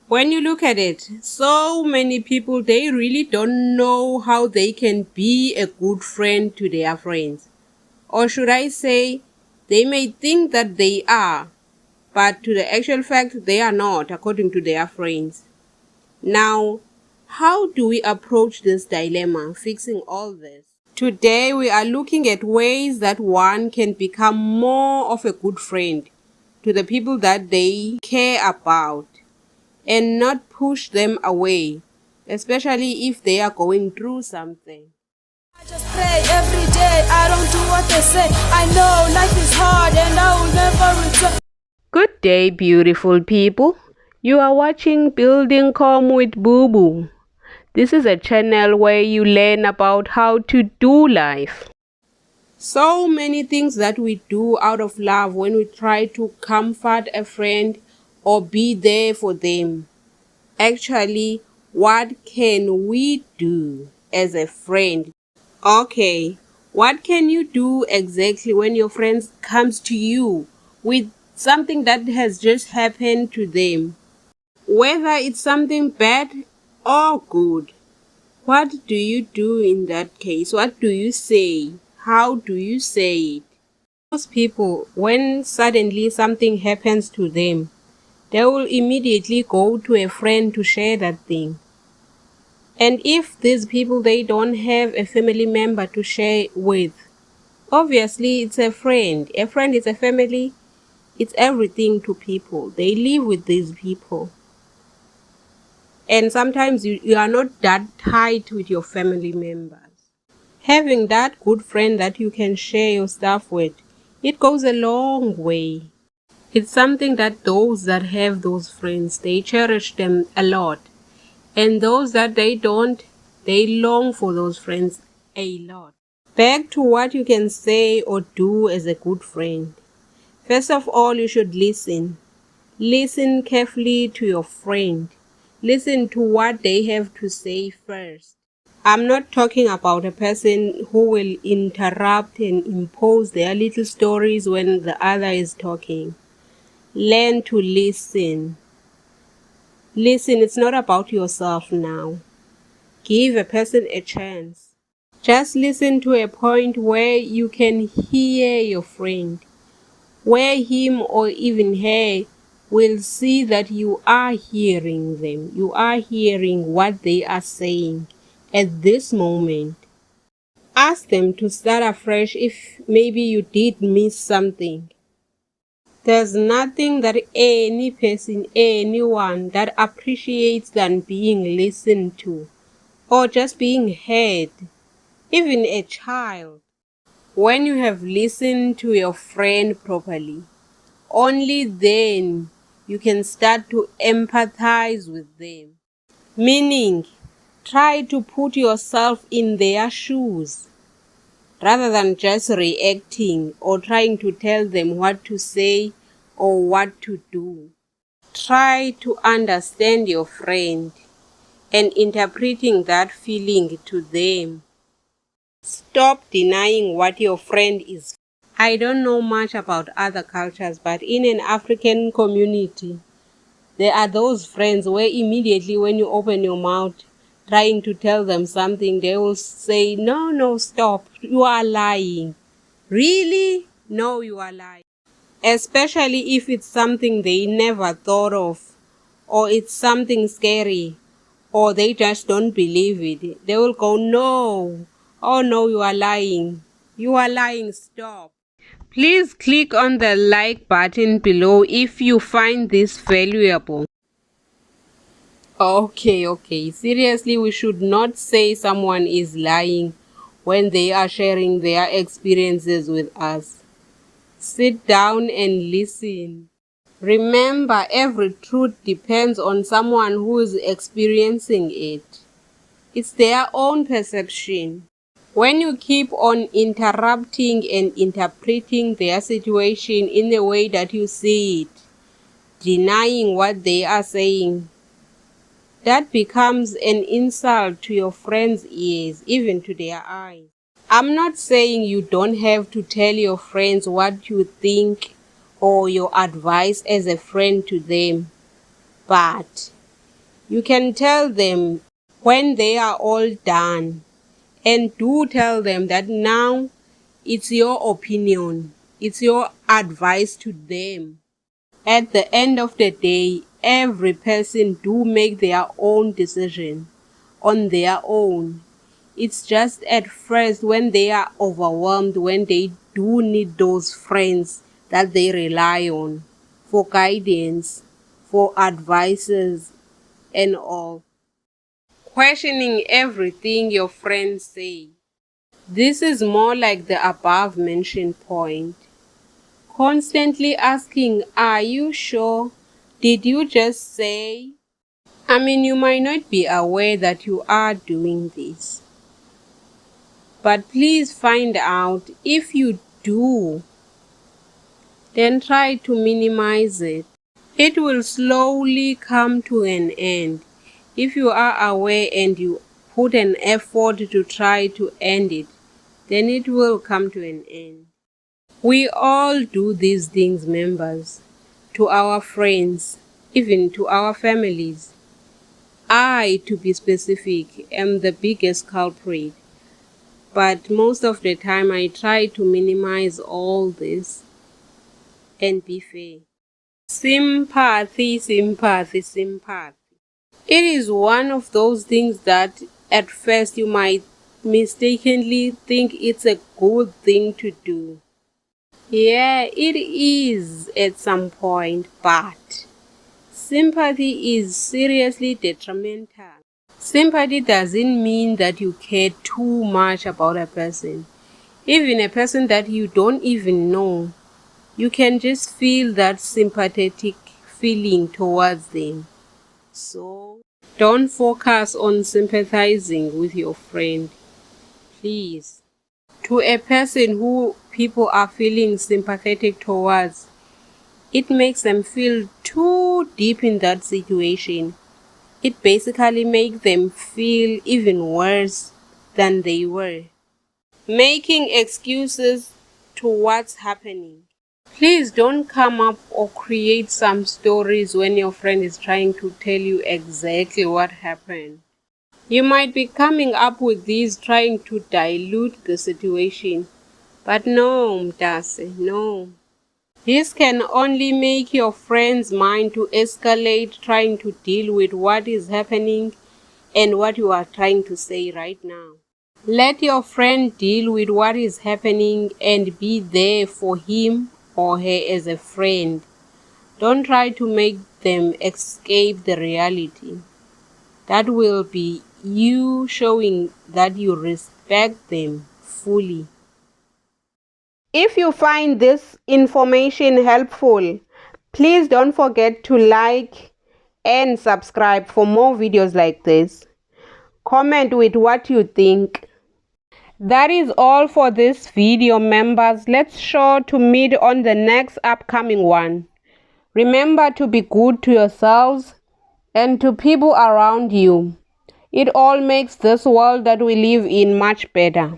When you look at it, so many people, they really don't know how they can be a good friend to their friends. Or should I say, they may think that they are, but to the actual fact, they are not, according to their friends. Now, how do we approach this dilemma, fixing all this? Today, we are looking at ways that one can become more of a good friend to the people that they care about and not push them away, especially if they are going through something. I just pray every day. I don't do what they say. I know life is hard and I will never return. Good day, beautiful people. You are watching Building Calm with Boo Boo. This is a channel where you learn about how to do life. So many things that we do out of love when we try to comfort a friend or be there for them. Actually, what can we do as a friend? Okay, what can you do exactly when your friend comes to you with something that has just happened to them? Whether it's something bad or good, what do you do in that case? What do you say? How do you say it? Most people, when suddenly something happens to them, they will immediately go to a friend to share that thing. And if these people, they don't have a family member to share with, obviously it's a friend. A friend is a family. It's everything to people. They live with these people. And sometimes you are not that tight with your family members. Having that good friend that you can share your stuff with, it goes a long way. It's something that those that have those friends, they cherish them a lot. And those that they don't, they long for those friends a lot. Back to what you can say or do as a good friend. First of all, you should listen. Listen carefully to your friend. Listen to what they have to say first. I'm not talking about a person who will interrupt and impose their little stories when the other is talking. Learn to listen. Listen, it's not about yourself now. Give a person a chance. Just listen to a point where you can hear your friend, where him or even her will see that you are hearing them. You are hearing what they are saying at this moment. Ask them to start afresh if maybe you did miss something. There's nothing that any person, anyone that appreciates than being listened to or just being heard, even a child. When you have listened to your friend properly, only then you can start to empathize with them. Meaning, try to put yourself in their shoes rather than just reacting or trying to tell them what to say or what to do. Try to understand your friend and interpreting that feeling to them. Stop denying what your friend is. I don't know much about other cultures, but in an African community, there are those friends where immediately when you open your mouth trying to tell them something, they will say, no, no, stop, you are lying. Really? No, you are lying. Especially if it's something they never thought of, or it's something scary, or they just don't believe it. They will go, no, oh no, you are lying. You are lying, stop. Please click on the like button below if you find this valuable. Okay. Seriously, we should not say someone is lying when they are sharing their experiences with us. Sit down and listen. Remember, every truth depends on someone who is experiencing it. It's their own perception. When you keep on interrupting and interpreting their situation in the way that you see it, denying what they are saying, that becomes an insult to your friends' ears, even to their eyes. I'm not saying you don't have to tell your friends what you think or your advice as a friend to them, but You can tell them when they are all done, and do tell them that now it's your opinion, it's your advice to them. At the end of the day, every person do make their own decision on their own. It's just at first when they are overwhelmed, when they do need those friends that they rely on for guidance, for advices and all. Questioning everything your friends say. This is more like the above mentioned point. Constantly asking, are you sure? Did you just say? You might not be aware that you are doing this. But please find out if you do, then try to minimize it. It will slowly come to an end. If you are aware and you put an effort to try to end it, then it will come to an end. We all do these things, members, to our friends, even to our families. I, to be specific, am the biggest culprit. But most of the time I try to minimize all this and be fair. Sympathy, sympathy, sympathy. It is one of those things that at first you might mistakenly think it's a good thing to do. Yeah, it is at some point, but sympathy is seriously detrimental. Sympathy doesn't mean that you care too much about a person. Even a person that you don't even know, you can just feel that sympathetic feeling towards them. So, don't focus on sympathizing with your friend, please. To a person who people are feeling sympathetic towards, it makes them feel too deep in that situation. It basically makes them feel even worse than they were, making excuses to what's happening. Please don't come up or create some stories when your friend is trying to tell you exactly what happened. You might be coming up with these trying to dilute the situation, but no, Mtase, no. This can only make your friend's mind to escalate trying to deal with what is happening and what you are trying to say right now. Let your friend deal with what is happening and be there for him or her as a friend. Don't try to make them escape the reality. That will be you showing that you respect them fully. If you find this information helpful, please don't forget to like and subscribe for more videos like this. Comment with what you think. That is all for this video, members. Let's sure to meet on the next upcoming one. Remember to be good to yourselves and to people around you. It all makes this world that we live in much better.